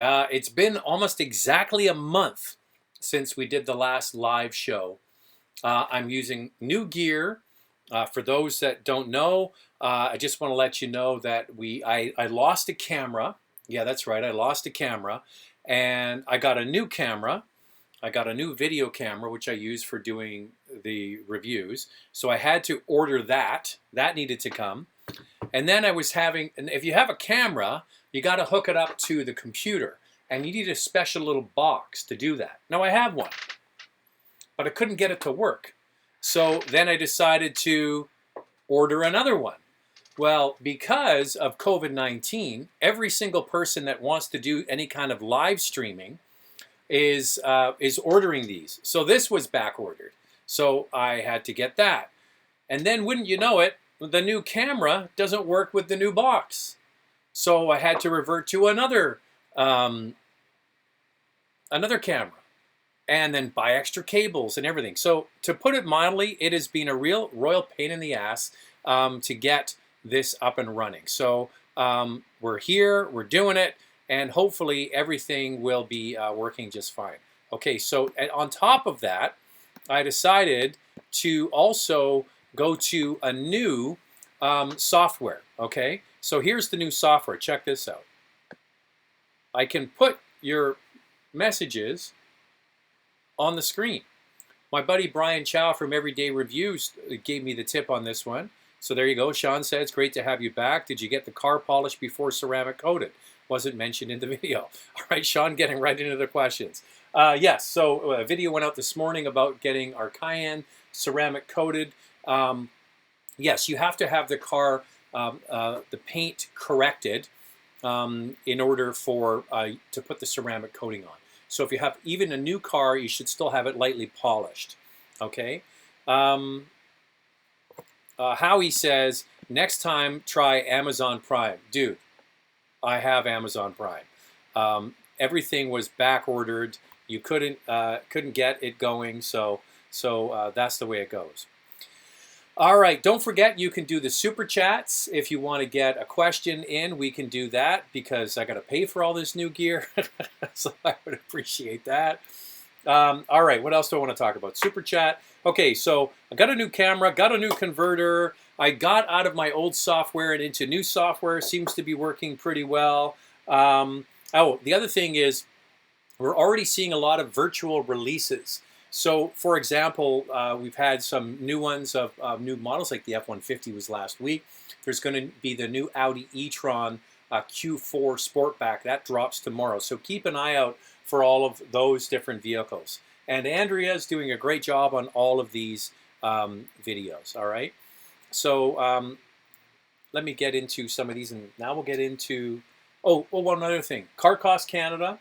It's been almost exactly a month since we did the last live show. I'm using new gear. For those that don't know, I just want to let you know that I lost a camera. Yeah, that's right. I lost a camera, and I got a new camera. I got a new video camera, which I use for doing the reviews. So I had to order that. That needed to come. And then and if you have a camera, you got to hook it up to the computer. And you need a special little box to do that. Now I have one, but I couldn't get it to work. So then I decided to order another one. Well, because of COVID-19, every single person that wants to do any kind of live streaming is ordering these. So this was back ordered. So I had to get that. And then wouldn't you know it, the new camera doesn't work with the new box. So I had to revert to um, another camera and then buy extra cables and everything. So to put it mildly, it has been a real royal pain in the ass to get this up and running. So we're here, we're doing it, and hopefully everything will be working just fine. Okay, so on top of that, I decided to also go to a new software. Okay, so here's the new software. Check this out. I can put your messages on the screen. My buddy Brian Chow from Everyday Reviews gave me the tip on this one. So there you go. Sean said, it's great to have you back. Did you get the car polished before ceramic coated? Wasn't mentioned in the video. All right, Sean, getting right into the questions. Yes, so a video went out this morning about getting our Cayenne ceramic coated. Yes, you have to have the car, the paint corrected in order for to put the ceramic coating on. So if you have even a new car, you should still have it lightly polished. Okay. Howie says, next time try Amazon Prime. Dude, I have Amazon Prime. Everything was back ordered. You couldn't get it going, so that's the way it goes. All right, don't forget you can do the super chats if you want to get a question in. We can do that because I got to pay for all this new gear, so I would appreciate that. All right, what else do I want to talk about? Super chat. Okay, so I got a new camera, got a new converter. I got out of my old software and into new software. Seems to be working pretty well. Oh, the other thing is we're already seeing a lot of virtual releases. So, for example, we've had some new ones of new models, like the F-150 was last week. There's going to be the new Audi e-tron Q4 Sportback. That drops tomorrow. So keep an eye out for all of those different vehicles. And Andrea is doing a great job on all of these videos, all right? So let me get into some of these, and now we'll get into, one other thing. Car Cost Canada.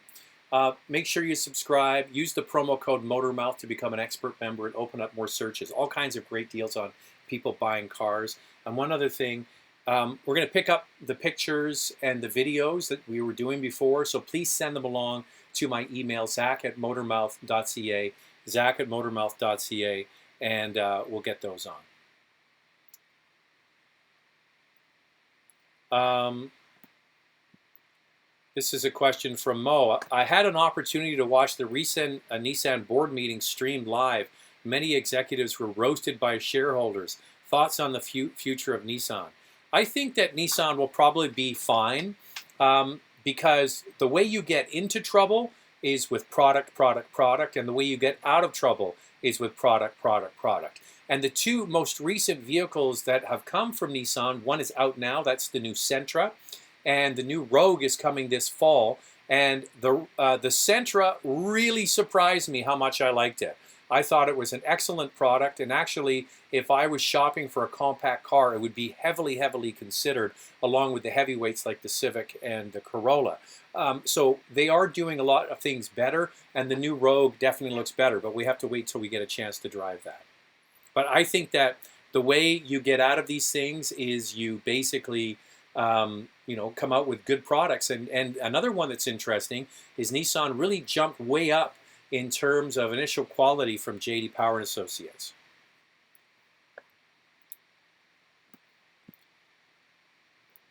Make sure you subscribe. Use the promo code MotorMouth to become an expert member and open up more searches. All kinds of great deals on people buying cars. And one other thing, we're going to pick up the pictures and the videos that we were doing before. So please send them along to my email, zach@motormouth.ca, zach@motormouth.ca, and we'll get those on. This is a question from Mo. I had an opportunity to watch the recent Nissan board meeting streamed live. Many executives were roasted by shareholders. Thoughts on the future of Nissan? I think that Nissan will probably be fine because the way you get into trouble is with product, product, product, and the way you get out of trouble is with product, product, product. And the two most recent vehicles that have come from Nissan, one is out now, that's the new Sentra, and the new Rogue is coming this fall. And the Sentra really surprised me how much I liked it. I thought it was an excellent product, and actually, if I was shopping for a compact car, it would be heavily, heavily considered, along with the heavyweights like the Civic and the Corolla. So they are doing a lot of things better, and the new Rogue definitely looks better, but we have to wait till we get a chance to drive that. But I think that the way you get out of these things is you basically come out with good products. And another one that's interesting is Nissan really jumped way up in terms of initial quality from J.D. Power and Associates.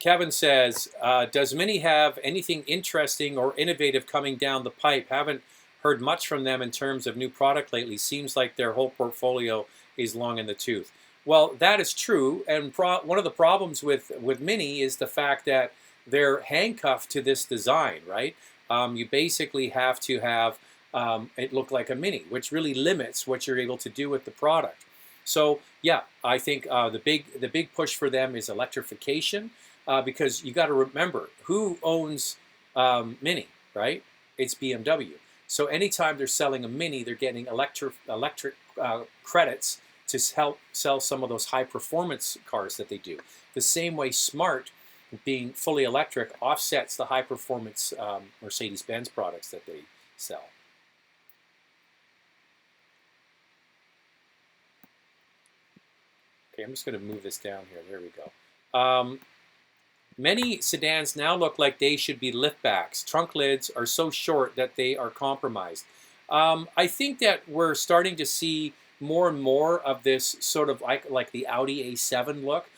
Kevin says, does Mini have anything interesting or innovative coming down the pipe? Haven't heard much from them in terms of new product lately. Seems like their whole portfolio is long in the tooth. Well, that is true, and one of the problems with Mini is the fact that they're handcuffed to this design, right? You basically have to have it look like a Mini, which really limits what you're able to do with the product. So yeah, I think the big push for them is electrification, because you got to remember who owns Mini, right? It's BMW. So anytime they're selling a Mini, they're getting electric credits to help sell some of those high performance cars that they do. The same way Smart, being fully electric, offsets the high performance Mercedes-Benz products that they sell. Okay, I'm just going to move this down here. There we go. Many sedans now look like they should be liftbacks. Trunk lids are so short that they are compromised. I think that we're starting to see more and more of this sort of like the Audi A7 look.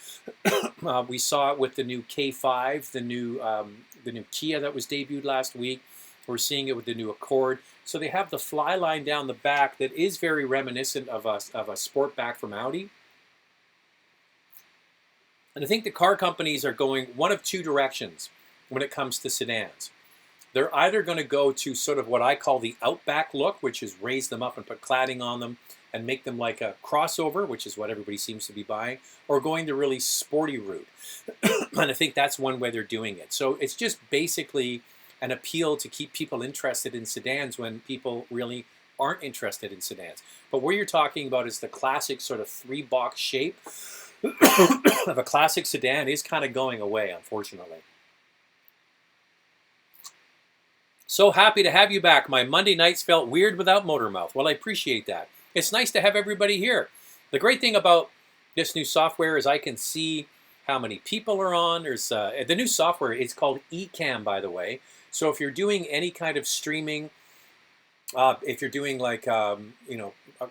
We saw it with the new K5, the new Kia that was debuted last week. We're seeing it with the new Accord. So they have the fly line down the back that is very reminiscent of a Sportback from Audi. And I think the car companies are going one of two directions when it comes to sedans. They're either going to go to sort of what I call the Outback look, which is raise them up and put cladding on them and make them like a crossover, which is what everybody seems to be buying, or going the really sporty route. And I think that's one way they're doing it. So it's just basically an appeal to keep people interested in sedans when people really aren't interested in sedans. But what you're talking about is the classic sort of three-box shape of a classic sedan is kind of going away, unfortunately. So happy to have you back. My Monday nights felt weird without Motormouth. Well, I appreciate that. It's nice to have everybody here. The great thing about this new software is I can see how many people are on. There's the new software. It's called Ecamm, by the way. So if you're doing any kind of streaming, if you're doing like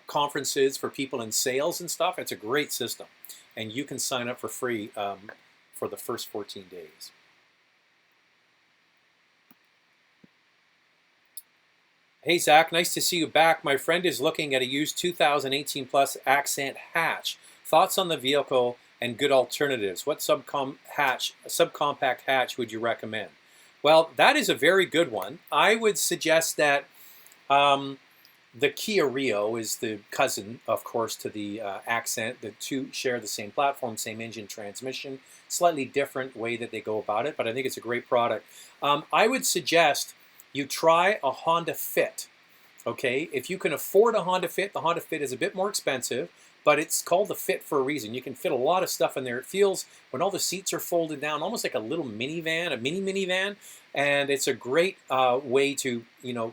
conferences for people in sales and stuff, it's a great system. And you can sign up for free for the first 14 days. Hey, Zach, nice to see you back. My friend is looking at a used 2018 Plus Accent hatch. Thoughts on the vehicle and good alternatives. What subcompact hatch would you recommend? Well, that is a very good one. I would suggest that the Kia Rio is the cousin, of course, to the Accent. The two share the same platform, same engine, transmission, slightly different way that they go about it, but I think it's a great product. I would suggest you try a Honda Fit, okay? If you can afford a Honda Fit, the Honda Fit is a bit more expensive, but it's called the Fit for a reason. You can fit a lot of stuff in there. It feels, when all the seats are folded down, almost like a little minivan, a mini minivan, and it's a great way to,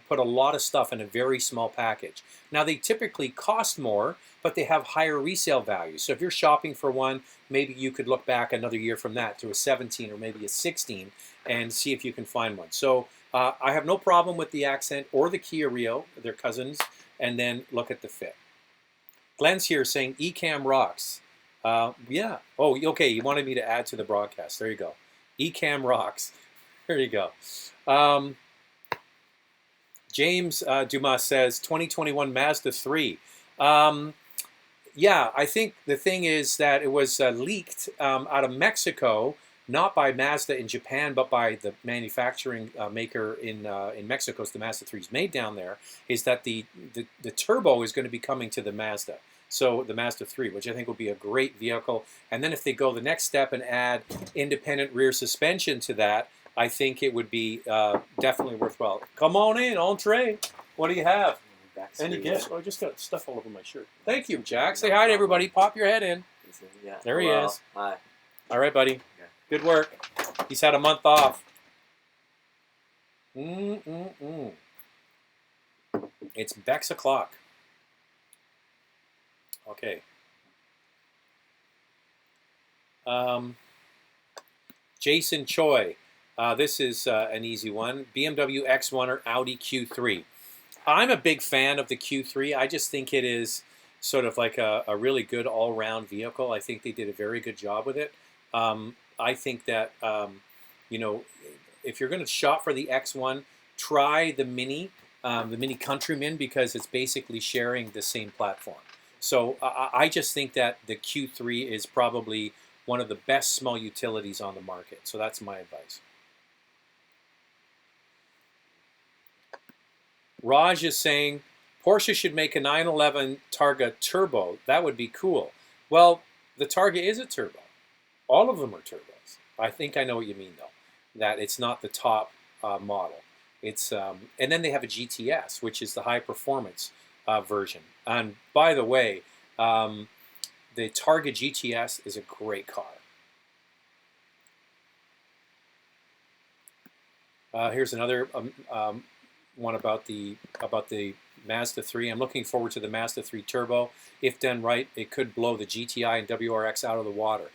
put a lot of stuff in a very small package. Now, they typically cost more, but they have higher resale value. So if you're shopping for one, maybe you could look back another year from that to a 17 or maybe a 16 and see if you can find one. So I have no problem with the Accent or the Kia Rio, they're cousins, and then look at the Fit. Glenn's here saying Ecamm rocks. Yeah. Oh, okay, you wanted me to add to the broadcast. There you go. Ecamm rocks. There you go. James Dumas says 2021 Mazda 3. Yeah, I think the thing is that it was leaked out of Mexico, not by Mazda in Japan, but by the manufacturing maker in Mexico. So the Mazda 3 is made down there. Is that the turbo is going to be coming to the Mazda? So the Mazda 3, which I think will be a great vehicle. And then if they go the next step and add independent rear suspension to that, I think it would be definitely worthwhile. Come on in, entree. What do you have? Any gifts? Oh, I just got stuff all over my shirt. Thank you, Jack. Say hi to everybody. Pop your head in. Yeah. There he is. Hi. All right, buddy. Yeah. Good work. He's had a month off. It's Bex o'clock. Okay. Jason Choi. This is an easy one. BMW X1 or Audi Q3. I'm a big fan of the Q3. I just think it is sort of like a really good all-round vehicle. I think they did a very good job with it. I think that you know, if you're going to shop for the X1, try the Mini Countryman, because it's basically sharing the same platform. So I just think that the Q3 is probably one of the best small utilities on the market. So that's my advice. Raj is saying Porsche should make a 911 Targa turbo. That would be cool. Well, the Targa is a turbo. All of them are turbos. I think I know what you mean, though, that it's not the top model. It's and then they have a GTS, which is the high performance version. And by the way, the Targa GTS is a great car. Here's another one about the Mazda 3. I'm looking forward to the Mazda 3 Turbo. If done right, it could blow the GTI and WRX out of the water.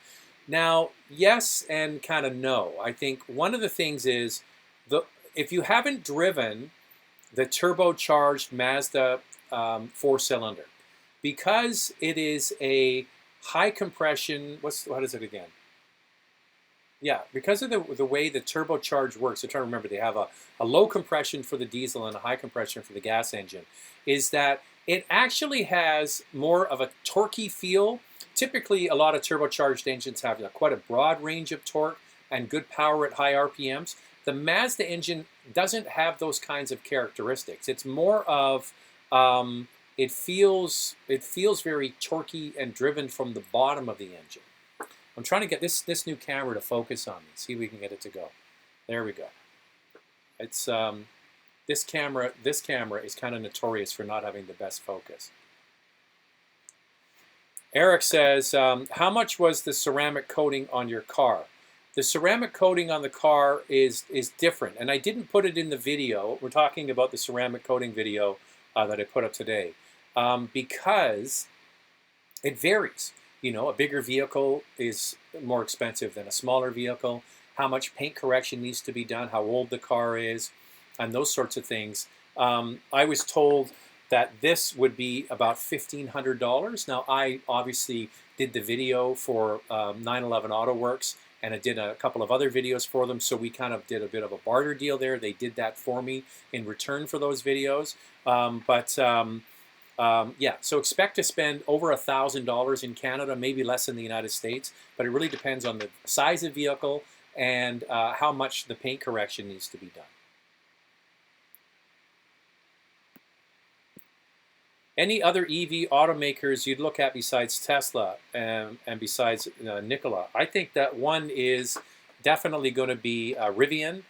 Now, yes and kind of no. I think one of the things is, if you haven't driven the turbocharged Mazda 4-cylinder, because it is a high compression, what is it again? Yeah, because of the way the turbocharge works, I'm trying to remember, they have a low compression for the diesel and a high compression for the gas engine, is that it actually has more of a torquey feel. Typically, a lot of turbocharged engines have quite a broad range of torque and good power at high RPMs. The Mazda engine doesn't have those kinds of characteristics. It's more of, it feels very torquey and driven from the bottom of the engine. I'm trying to get this new camera to focus on me. See if we can get it to go. There we go. It's this camera is kind of notorious for not having the best focus. Eric says, how much was the ceramic coating on your car? The ceramic coating on the car is different, and I didn't put it in the video. We're talking about the ceramic coating video that I put up today, because it varies. You know, a bigger vehicle is more expensive than a smaller vehicle. How much paint correction needs to be done, how old the car is, and those sorts of things. I was told that this would be about $1,500. Now, I obviously did the video for 911 Auto Works, and I did a couple of other videos for them, so we kind of did a bit of a barter deal there. They did that for me in return for those videos. Yeah, so expect to spend over $1,000 in Canada, maybe less in the United States, but it really depends on the size of the vehicle and how much the paint correction needs to be done. Any other EV automakers you'd look at besides Tesla and besides Nikola? I think that one is definitely going to be Rivian,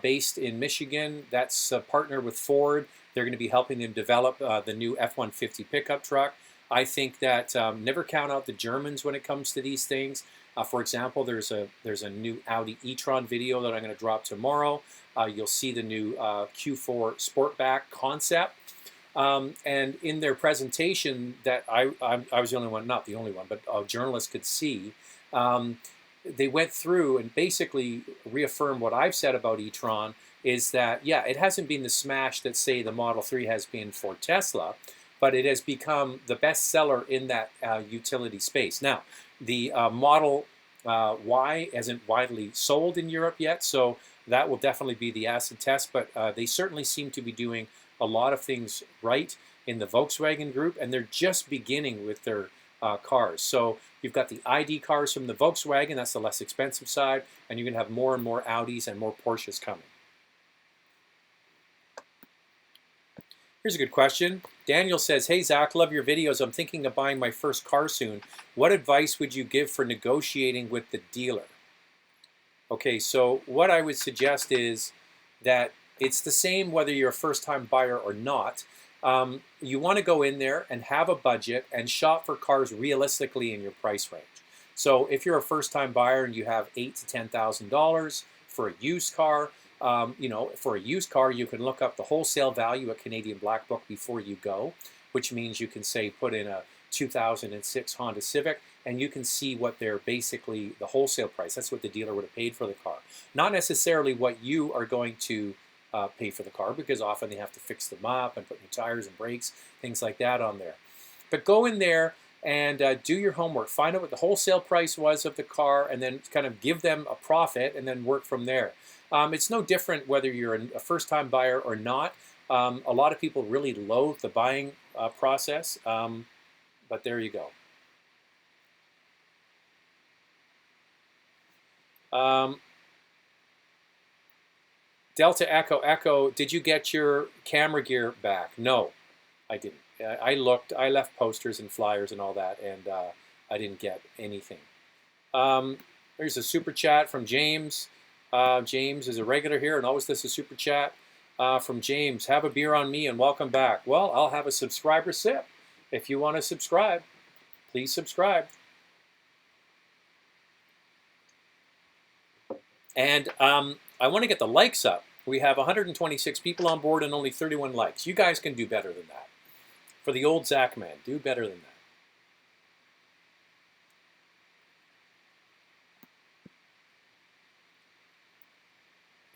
based in Michigan. That's a partner with Ford. They're going to be helping them develop the new F-150 pickup truck. I think that never count out the Germans when it comes to these things. For example, there's a new Audi e-tron video that I'm going to drop tomorrow. You'll see the new Q4 Sportback concept. And in their presentation that I was the only one, not the only one, but a journalist could see, they went through and basically reaffirmed what I've said about e-tron, is that, yeah, it hasn't been the smash that, say, the Model 3 has been for Tesla, but it has become the best seller in that utility space. Now, the Model Y isn't widely sold in Europe yet, so that will definitely be the acid test, but they certainly seem to be doing a lot of things right in the Volkswagen group, and they're just beginning with their cars. So you've got the ID cars from the Volkswagen, that's the less expensive side, and you're going to have more and more Audis and more Porsches coming. Here's a good question. Daniel says, hey Zach, love your videos. I'm thinking of buying my first car soon. What advice would you give for negotiating with the dealer? Okay, so what I would suggest is that it's the same whether you're a first-time buyer or not. You want to go in there and have a budget and shop for cars realistically in your price range. So if you're a first-time buyer and you have $8,000 to $10,000 for a used car, for a used car, you can look up the wholesale value at Canadian Black Book before you go, which means you can, say, put in a 2006 Honda Civic, and you can see what they're basically the wholesale price. That's what the dealer would have paid for the car. Not necessarily what you are going to pay for the car, because often they have to fix them up and put new tires and brakes, things like that on there. But go in there, and do your homework. Find out what the wholesale price was of the car, and then kind of give them a profit, and then work from there. It's no different whether you're a first-time buyer or not. A lot of people really loathe the buying process, but there you go. Delta Echo Echo, did you get your camera gear back? No, I didn't. I looked. I left posters and flyers and all that, and I didn't get anything. There's a super chat from James. James is a regular here and always does a super chat. From James, have a beer on me and welcome back. Well, I'll have a subscriber sip. If you want to subscribe, please subscribe. And I want to get the likes up. We have 126 people on board and only 31 likes. You guys can do better than that. For the old Zach man, do better than that.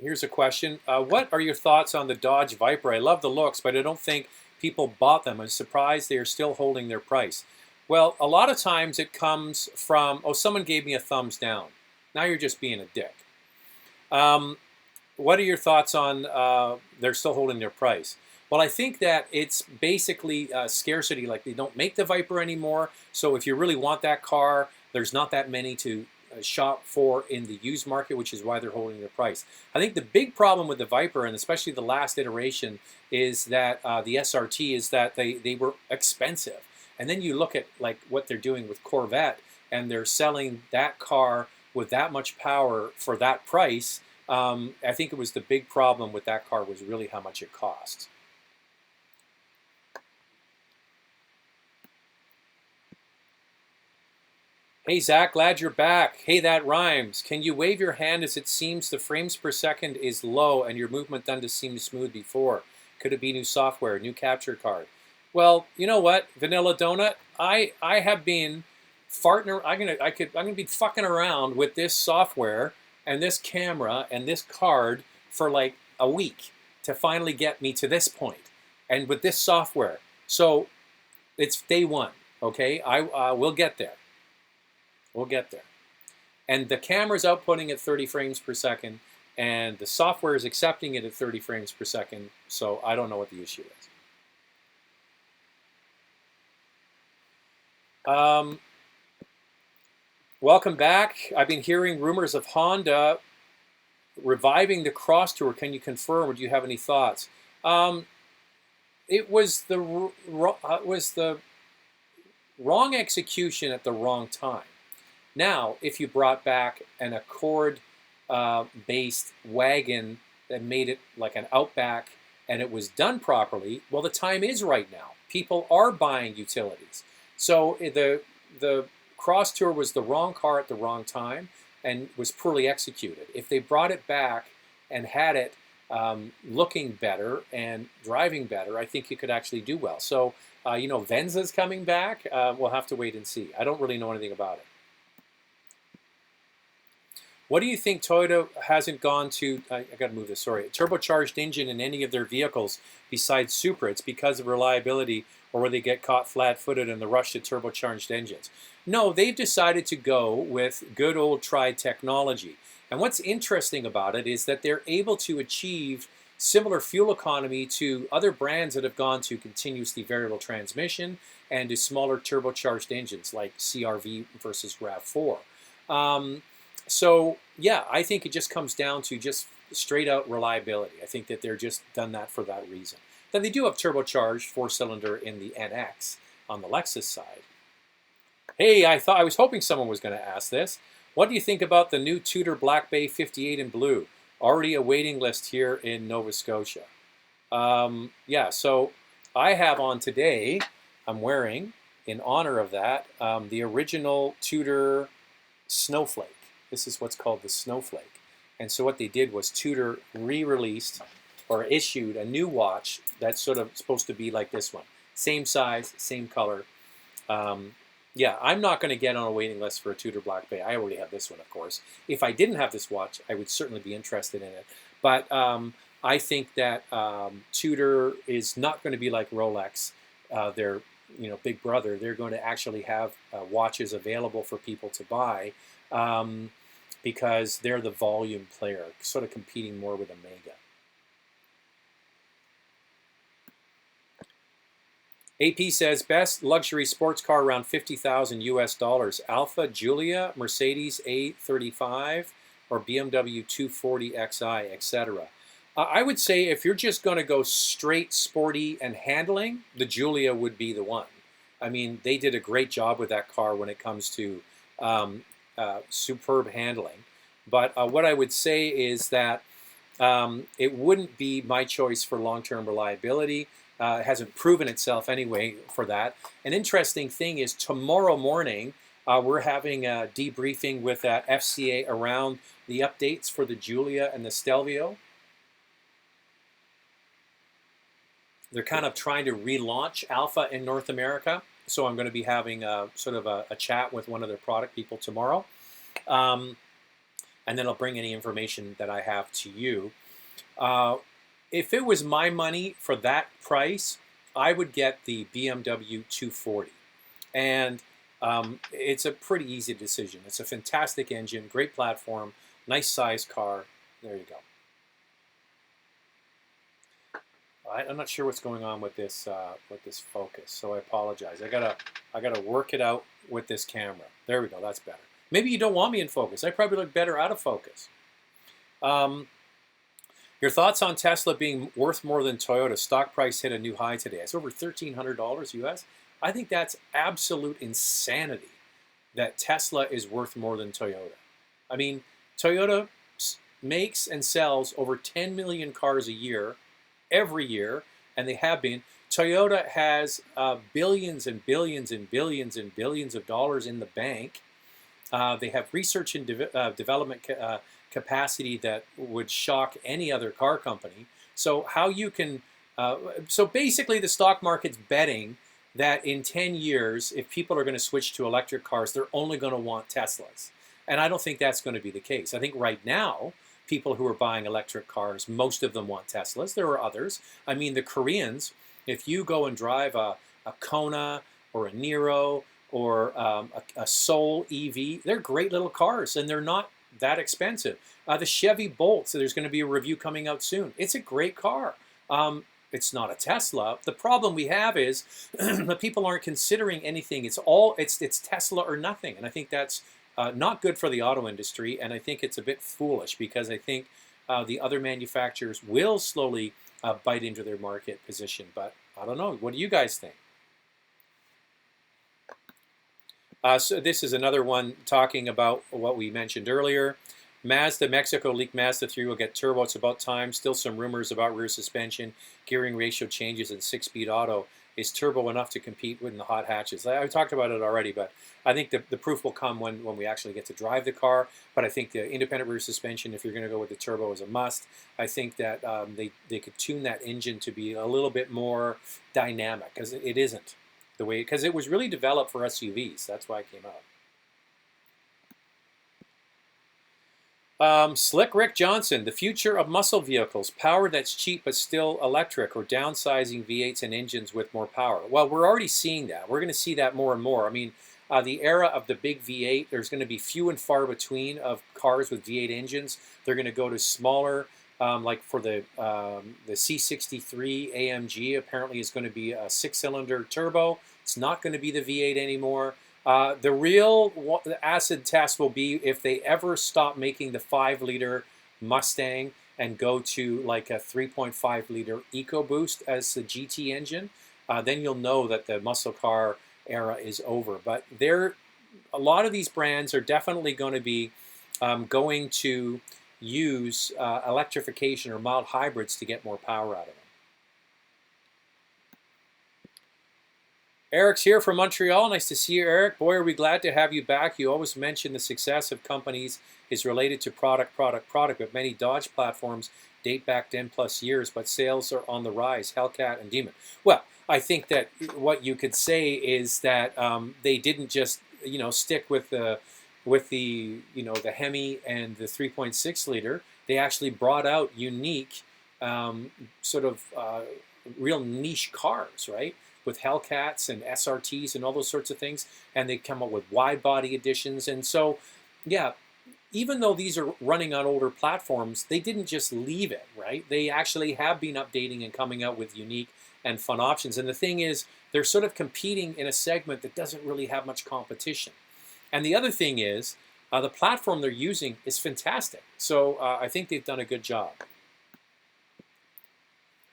Here's a question. What are your thoughts on the Dodge Viper? I love the looks, but I don't think people bought them. I'm surprised they are still holding their price. Well, a lot of times it comes from, oh, someone gave me a thumbs down. Now you're just being a dick. What are your thoughts on they're still holding their price? Well, I think that it's basically scarcity. Like, they don't make the Viper anymore. So if you really want that car, there's not that many to shop for in the used market, which is why they're holding their price. I think the big problem with the Viper, and especially the last iteration, is that the SRT, is that they were expensive. And then you look at like what they're doing with Corvette, and they're selling that car with that much power for that price. I think it was the big problem with that car was really how much it cost. Hey Zach, glad you're back. Hey, that rhymes. Can you wave your hand as it seems the frames per second is low and your movement doesn't seem smooth before? Could it be new software, new capture card? Well, you know what, Vanilla Donut, I have been farting. I'm gonna be fucking around with this software and this camera and this card for like a week to finally get me to this point, and with this software. So it's day one. Okay, we'll get there. We'll get there. And the camera's outputting at 30 frames per second, and the software is accepting it at 30 frames per second, so I don't know what the issue is. Welcome back. I've been hearing rumors of Honda reviving the Cross Tour. Can you confirm, or do you have any thoughts? It was the wrong execution at the wrong time. Now, if you brought back an Accord-based wagon that made it like an Outback and it was done properly, well, the time is right now. People are buying utilities. So the Cross Tour was the wrong car at the wrong time and was poorly executed. If they brought it back and had it looking better and driving better, I think you could actually do well. So, you know, Venza's coming back. We'll have to wait and see. I don't really know anything about it. What do you think Toyota hasn't gone to, I got to move this, sorry, turbocharged engine in any of their vehicles besides Supra? It's because of reliability, or where they get caught flat-footed in the rush to turbocharged engines. No, they've decided to go with good old tried technology. And what's interesting about it is that they're able to achieve similar fuel economy to other brands that have gone to continuously variable transmission and to smaller turbocharged engines like CR-V versus RAV4. So yeah, I think it just comes down to just straight out reliability. I think that they're just done that for that reason. Then they do have turbocharged four-cylinder in the NX on the Lexus side. Hey, I was hoping someone was going to ask this. What do you think about the new Tudor Black Bay 58 in blue? Already a waiting list here in Nova Scotia. Yeah, so I have on today, I'm wearing, in honor of that, the original Tudor Snowflake. This is what's called the Snowflake. And so what they did was Tudor re-released or issued a new watch that's sort of supposed to be like this one. Same size, same color. Yeah, I'm not going to get on a waiting list for a Tudor Black Bay. I already have this one, of course. If I didn't have this watch, I would certainly be interested in it. But I think that Tudor is not going to be like Rolex. They're Big Brother. They're going to actually have watches available for people to buy because they're the volume player, sort of competing more with Omega. AP says best luxury sports car around 50,000 US dollars. Alpha, Giulia, Mercedes A35, or BMW 240 Xi, etc. I would say if you're just going to go straight sporty and handling, the Giulia would be the one. I mean, they did a great job with that car when it comes to superb handling. But what I would say is that it wouldn't be my choice for long-term reliability. It hasn't proven itself anyway for that. An interesting thing is tomorrow morning, we're having a debriefing with FCA around the updates for the Giulia and the Stelvio. They're kind of trying to relaunch Alpha in North America. So I'm going to be having sort of a chat with one of their product people tomorrow. And then I'll bring any information that I have to you. If it was my money for that price, I would get the BMW 240. And it's a pretty easy decision. It's a fantastic engine, great platform, nice size car. There you go. I'm not sure what's going on with this focus, so I apologize. I gotta work it out with this camera. There we go. That's better. Maybe you don't want me in focus. I probably look better out of focus. Your thoughts on Tesla being worth more than Toyota? Stock price hit a new high today. It's over $1,300 US. I think that's absolute insanity that Tesla is worth more than Toyota. I mean, Toyota makes and sells over 10 million cars a year, every year, and they have been. Toyota has billions and billions and billions and billions of dollars in the bank. They have research and development capacity that would shock any other car company. So how you can, so basically the stock market's betting that in 10 years, if people are going to switch to electric cars, they're only going to want Teslas. And I don't think that's going to be the case. I think right now, people who are buying electric cars, most of them want Teslas. There are others. I mean, the Koreans, if you go and drive a Kona or a Niro or a Soul EV, they're great little cars, and they're not that expensive. The Chevy Bolt, so there's going to be a review coming out soon. It's a great car. It's not a Tesla. The problem we have is that people aren't considering anything. It's Tesla or nothing, and I think that's not good for the auto industry, and I think it's a bit foolish because I think the other manufacturers will slowly bite into their market position. But I don't know. What do you guys think? So this is another one talking about what we mentioned earlier. Mazda, Mexico leaked Mazda 3 will get turbo. It's about time. Still some rumors about rear suspension, gearing ratio changes, and 6-speed auto. Is turbo enough to compete with the hot hatches? I talked about it already, but I think the proof will come when we actually get to drive the car. But I think the independent rear suspension, if you're going to go with the turbo, is a must. I think that they could tune that engine to be a little bit more dynamic, because it isn't the way, because it was really developed for SUVs. That's why it came out. Slick Rick Johnson, the future of muscle vehicles, power that's cheap but still electric, or downsizing V8s and engines with more power. Well, we're already seeing that. We're going to see that more and more. I mean, the era of the big V8, there's going to be few and far between of cars with V8 engines. They're going to go to smaller, like for the C63 AMG, apparently is going to be a 6-cylinder turbo. It's not going to be the V8 anymore. The real acid test will be if they ever stop making the 5-liter Mustang and go to like a 3.5-liter EcoBoost as the GT engine. Then you'll know that the muscle car era is over. But a lot of these brands are definitely going to be going to use electrification or mild hybrids to get more power out of them. Eric's here from Montreal. Nice to see you, Eric. Boy, are we glad to have you back. You always mention the success of companies is related to product, but many Dodge platforms date back 10+ years, but sales are on the rise. Hellcat and Demon. Well, I think that what you could say is that they didn't just stick with the the Hemi and the 3.6-liter. They actually brought out unique sort of real niche cars, right? with Hellcats and SRTs and all those sorts of things, and they come up with wide body editions. And so, yeah, even though these are running on older platforms, they didn't just leave it, right? They actually have been updating and coming out with unique and fun options. And the thing is, they're sort of competing in a segment that doesn't really have much competition. And the other thing is, the platform they're using is fantastic. So I think they've done a good job.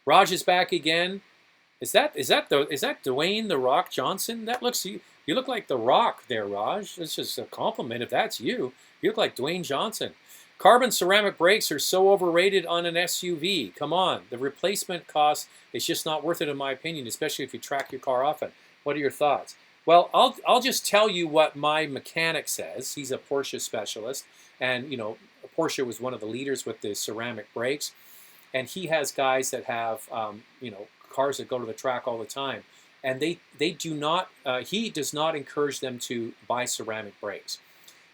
Raj is back again. Is that Dwayne the Rock Johnson? That looks you look like the Rock there, Raj. That's just a compliment if that's you. You look like Dwayne Johnson. Carbon ceramic brakes are so overrated on an SUV. Come on, the replacement cost is just not worth it in my opinion, especially if you track your car often. What are your thoughts? Well, I'll just tell you what my mechanic says. He's a Porsche specialist, and Porsche was one of the leaders with the ceramic brakes, and he has guys that have cars that go to the track all the time, and they do not. He does not encourage them to buy ceramic brakes.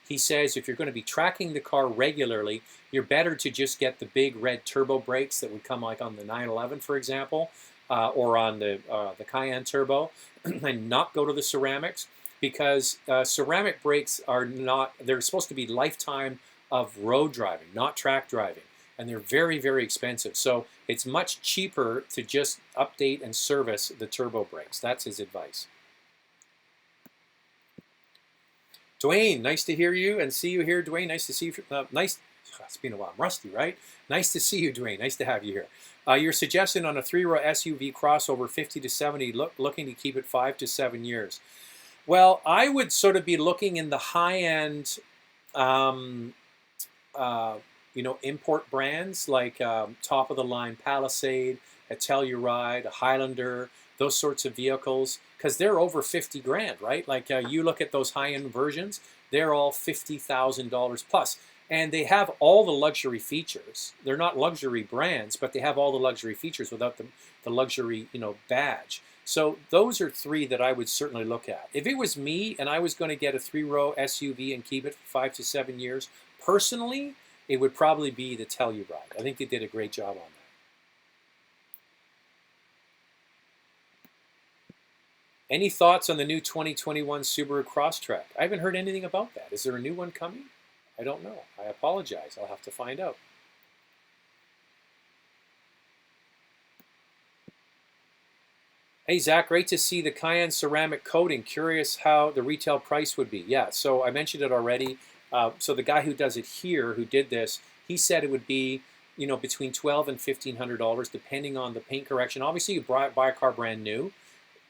He says if you're going to be tracking the car regularly, you're better to just get the big red turbo brakes that would come like on the 911, for example, or on the Cayenne Turbo, and not go to the ceramics, because ceramic brakes are not. They're supposed to be lifetime of road driving, not track driving, and they're very, very expensive. So it's much cheaper to just update and service the turbo brakes. That's his advice. Dwayne, nice to hear you and see you here. Dwayne, nice to see you. It's been a while. I'm rusty, right? Nice to see you, Dwayne. Nice to have you here. You're suggesting on a 3-row SUV crossover 50 to 70, looking to keep it 5 to 7 years. Well, I would sort of be looking in the high-end, import brands like top-of-the-line Palisade, a Telluride, a Highlander, those sorts of vehicles, because they're over 50 grand, right? Like you look at those high-end versions, they're all $50,000 plus. And they have all the luxury features. They're not luxury brands, but they have all the luxury features without the luxury, badge. So those are 3 that I would certainly look at. If it was me and I was going to get a 3-row SUV and keep it for 5 to 7 years, personally, it would probably be the Telluride. I think they did a great job on that. Any thoughts on the new 2021 Subaru Crosstrek? I haven't heard anything about that. Is there a new one coming? I don't know. I apologize. I'll have to find out. Hey, Zach, great to see the Cayenne ceramic coating. Curious how the retail price would be. Yeah, so I mentioned it already. So the guy who does it here, who did this, he said it would be, between $1,200 and $1,500, depending on the paint correction. Obviously, you buy a car brand new.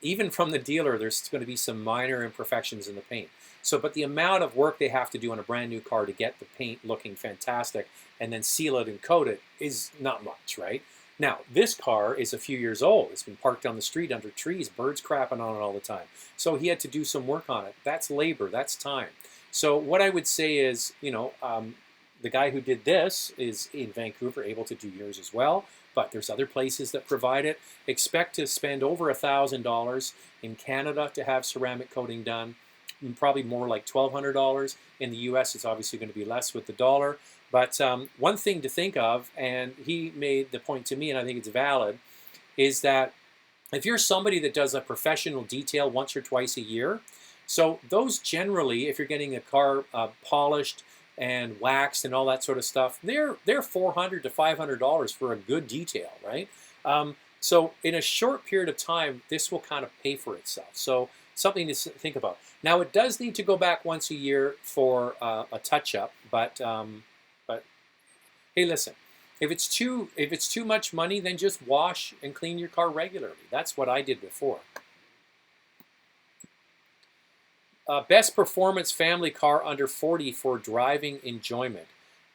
Even from the dealer, there's going to be some minor imperfections in the paint. So, but the amount of work they have to do on a brand new car to get the paint looking fantastic and then seal it and coat it is not much, right? Now, this car is a few years old. It's been parked on the street under trees, birds crapping on it all the time. So he had to do some work on it. That's labor, that's time. So what I would say is, the guy who did this is in Vancouver, able to do yours as well. But there's other places that provide it. Expect to spend over $1,000 in Canada to have ceramic coating done. Probably more like $1,200. In the US, it's obviously going to be less with the dollar. But one thing to think of, and he made the point to me, and I think it's valid, is that if you're somebody that does a professional detail once or twice a year, so those generally, if you're getting a car polished and waxed and all that sort of stuff, they're $400 to $500 for a good detail, right? So in a short period of time, this will kind of pay for itself. So something to think about. Now it does need to go back once a year for a touch-up, but hey, listen, if it's too much money, then just wash and clean your car regularly. That's what I did before. Best performance family car under 40 for driving enjoyment.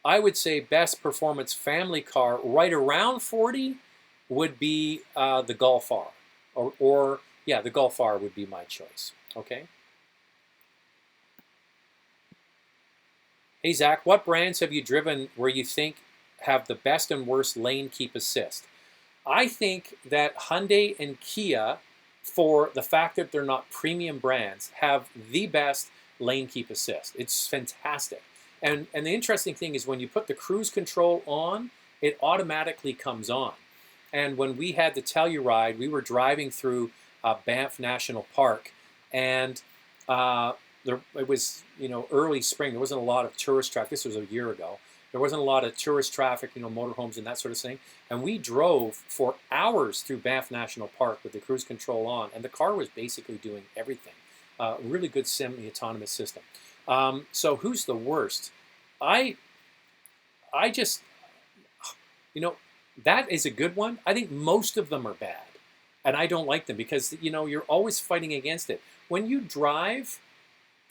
I would say best performance family car right around 40 would be the Golf R. Or the Golf R would be my choice. Okay. Hey, Zach, what brands have you driven where you think have the best and worst lane keep assist? I think that Hyundai and Kia, for the fact that they're not premium brands, have the best lane keep assist. It's fantastic. And the interesting thing is when you put the cruise control on, it automatically comes on. And when we had the Telluride, we were driving through Banff National Park, and it was early spring. There wasn't a lot of tourist traffic. This was a year ago. There wasn't a lot of tourist traffic, motorhomes and that sort of thing. And we drove for hours through Banff National Park with the cruise control on, and the car was basically doing everything. Really good semi-autonomous system. So who's the worst? I just, that is a good one. I think most of them are bad, and I don't like them because you're always fighting against it. When you drive,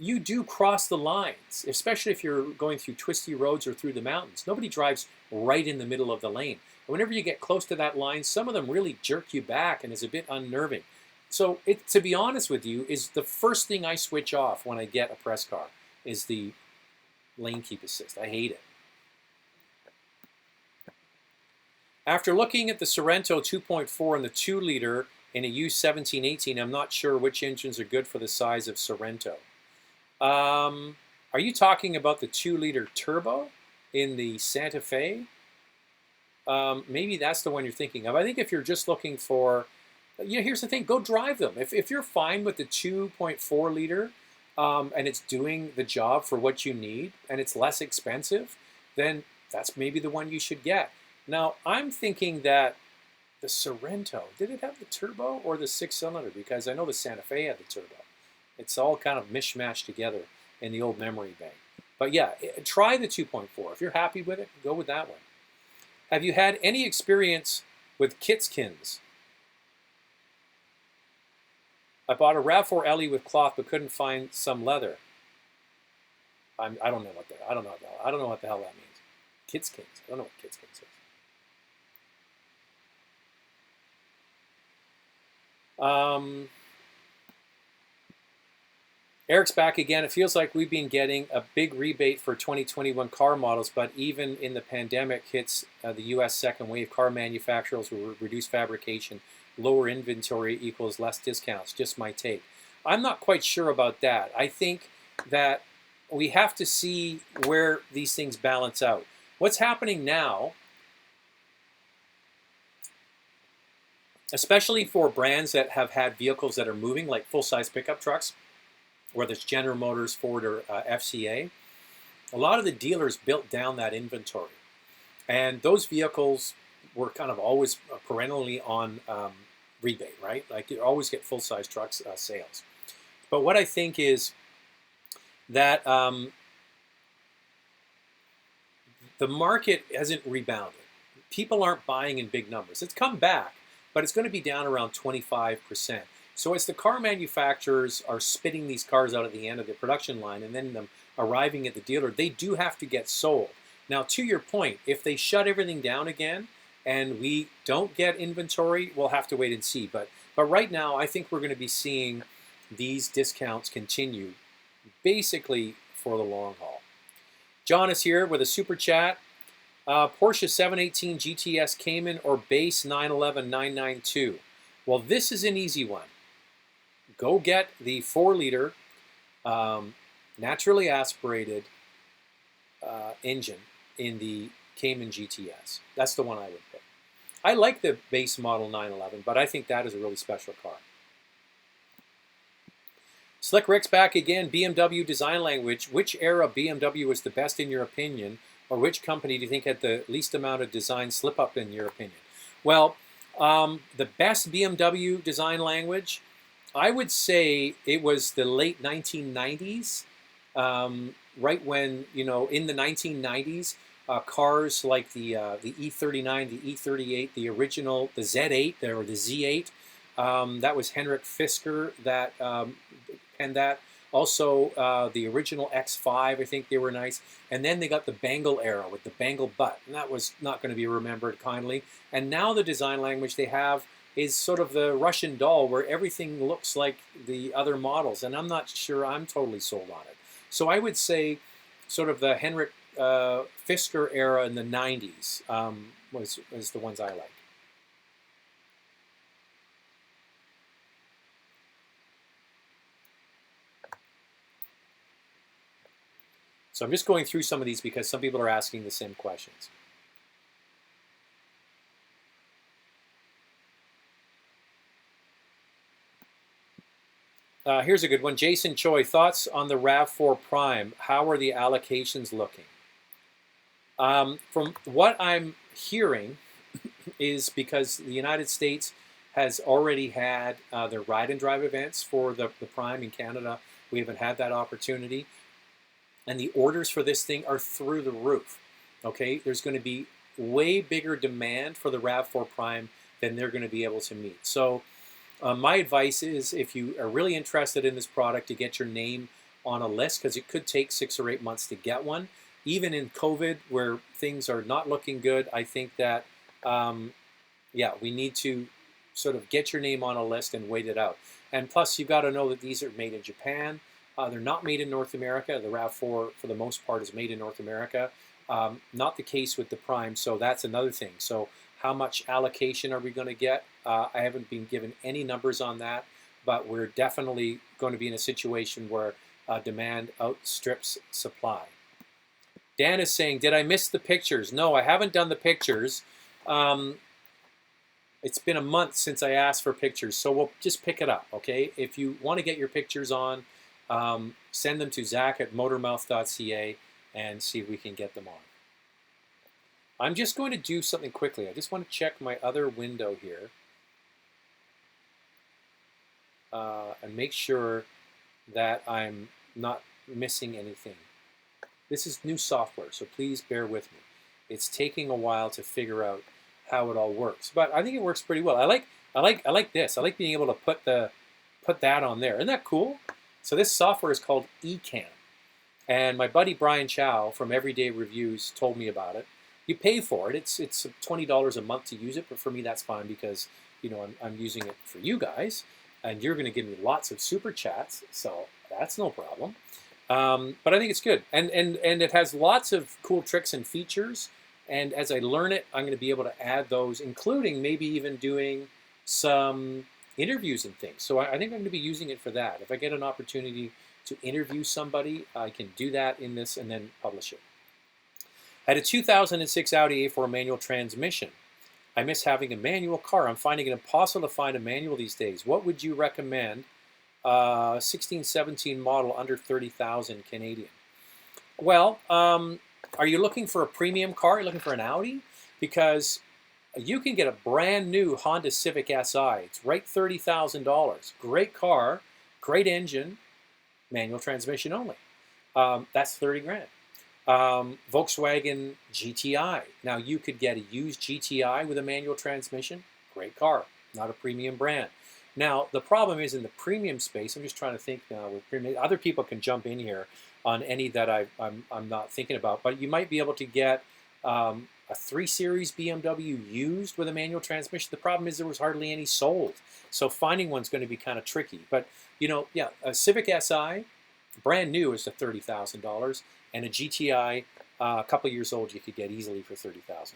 you do cross the lines, especially if you're going through twisty roads or through the mountains. Nobody drives right in the middle of the lane. And whenever you get close to that line, some of them really jerk you back and is a bit unnerving. So to be honest with you, is the first thing I switch off when I get a press car is the lane keep assist. I hate it. After looking at the Sorento 2.4 and the 2-liter in a U1718, I'm not sure which engines are good for the size of Sorento. Are you talking about the 2-liter turbo in the Santa Fe? Maybe that's the one you're thinking of. I think if you're just looking for, here's the thing, go drive them. If you're fine with the 2.4 liter and it's doing the job for what you need and it's less expensive, then that's maybe the one you should get. Now, I'm thinking that the Sorento, did it have the turbo or the 6-cylinder? Because I know the Santa Fe had the turbo. It's all kind of mishmashed together in the old memory bank. But yeah, try the 2.4. If you're happy with it, go with that one. Have you had any experience with kitskins? I bought a RAV4 LE with cloth but couldn't find some leather. I don't know what that. I don't know what the hell that means. Kitskins. I don't know what kitskins is. Eric's back again. It feels like we've been getting a big rebate for 2021 car models, but even in the pandemic hits the U.S. second wave, car manufacturers will reduce fabrication. Lower inventory equals less discounts. Just my take. I'm not quite sure about that. I think that we have to see where these things balance out. What's happening now, especially for brands that have had vehicles that are moving, like full-size pickup trucks, whether it's General Motors, Ford, or FCA, a lot of the dealers built down that inventory. And those vehicles were kind of always perennially on rebate, right? Like you always get full-size trucks sales. But what I think is that the market hasn't rebounded. People aren't buying in big numbers. It's come back, but it's going to be down around 25%. So as the car manufacturers are spitting these cars out at the end of the production line and then them arriving at the dealer, they do have to get sold. Now, to your point, if they shut everything down again and we don't get inventory, we'll have to wait and see. But right now, I think we're going to be seeing these discounts continue basically for the long haul. John is here with a super chat. Porsche 718 GTS Cayman or base 911 992? Well, this is an easy one. Go get the 4-liter naturally aspirated engine in the Cayman GTS. That's the one I would pick. I like the base model 911, but I think that is a really special car. Slick Rick's back again. BMW design language. Which era BMW was the best in your opinion, or which company do you think had the least amount of design slip up in your opinion? Well, the best BMW design language, I would say it was the late 1990s, right when, in the 1990s, cars like the E39, the E38, the original, the Z8, or the Z8, that was Henrik Fisker that penned that. Also, the original X5, I think they were nice. And then they got the Bangle era with the Bangle butt, and that was not going to be remembered kindly. And now the design language they have is sort of the Russian doll, where everything looks like the other models, and I'm not sure I'm totally sold on it. So I would say sort of the Henrik Fisker era in the 90s was the ones I like. So I'm just going through some of these because some people are asking the same questions. Here's a good one. Jason Choi, thoughts on the RAV4 Prime? How are the allocations looking? From what I'm hearing is because the United States has already had their ride and drive events for the Prime in Canada. We haven't had that opportunity. And the orders for this thing are through the roof. Okay, there's going to be way bigger demand for the RAV4 Prime than they're going to be able to meet. So my advice is, if you are really interested in this product, to get your name on a list, because it could take 6 or 8 months to get one. Even in COVID, where things are not looking good, I think that, yeah, we need to sort of get your name on a list and wait it out. And plus, you've got to know that these are made in Japan. They're not made in North America. The RAV4, for the most part, is made in North America. Not the case with the Prime, so that's another thing. So how much allocation are we going to get? I haven't been given any numbers on that, but we're definitely going to be in a situation where demand outstrips supply. Dan is saying, did I miss the pictures? No, I haven't done the pictures. It's been a month since I asked for pictures, so we'll just pick it up, okay? If you want to get your pictures on, send them to zach@motormouth.ca and see if we can get them on. I'm just going to do something quickly. I just want to check my other window here and make sure that I'm not missing anything. This is new software, so please bear with me. It's taking a while to figure out how it all works, but I think it works pretty well. I like this. I like being able to put that on there. Isn't that cool? So this software is called Ecamm, and my buddy Brian Chow from Everyday Reviews told me about it. You pay for it. It's $20 a month to use it, but for me that's fine because I'm using it for you guys, and you're going to give me lots of super chats, so that's no problem. But I think it's good, and it has lots of cool tricks and features. And as I learn it, I'm going to be able to add those, including maybe even doing some interviews and things. So I think I'm going to be using it for that. If I get an opportunity to interview somebody, I can do that in this and then publish it. I had a 2006 Audi A4 manual transmission. I miss having a manual car. I'm finding it impossible to find a manual these days. What would you recommend? 16-17 model under 30,000 Canadian. Well, are you looking for a premium car? Are you looking for an Audi? Because you can get a brand new Honda Civic Si. It's right $30,000. Great car, great engine, manual transmission only. That's 30 grand. Volkswagen GTI. Now you could get a used GTI with a manual transmission. Great car, not a premium brand. Now the problem is in the premium space. I'm just trying to think now with premium. Other people can jump in here on any that I'm not thinking about, but you might be able to get a 3 Series BMW used with a manual transmission. The problem is there was hardly any sold, so finding one's going to be kind of tricky. But yeah, a Civic Si, brand new, is at $30,000, and a GTI, a couple years old, you could get easily for $30,000.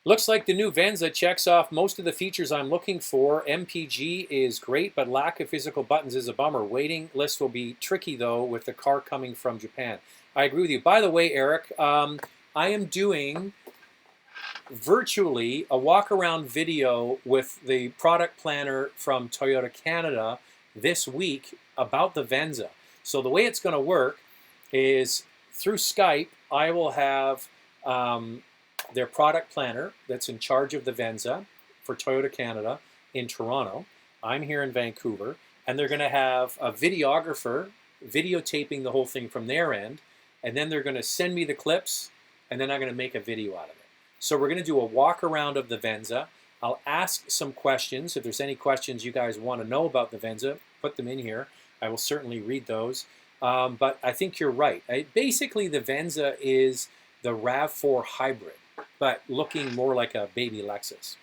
Looks like the new Venza checks off most of the features I'm looking for. MPG is great, but lack of physical buttons is a bummer. Waiting list will be tricky, though, with the car coming from Japan. I agree with you. By the way, Eric, I am doing virtually a walk-around video with the product planner from Toyota Canada this week about the Venza. So the way it's going to work is through Skype, I will have their product planner that's in charge of the Venza for Toyota Canada in Toronto. I'm here in Vancouver, and they're going to have a videographer videotaping the whole thing from their end, and then they're going to send me the clips, and then I'm going to make a video out of it. So we're going to do a walk around of the Venza. I'll ask some questions. If there's any questions you guys want to know about the Venza, put them in here. I will certainly read those. But I think you're right. Basically, the Venza is the RAV4 hybrid, but looking more like a baby Lexus.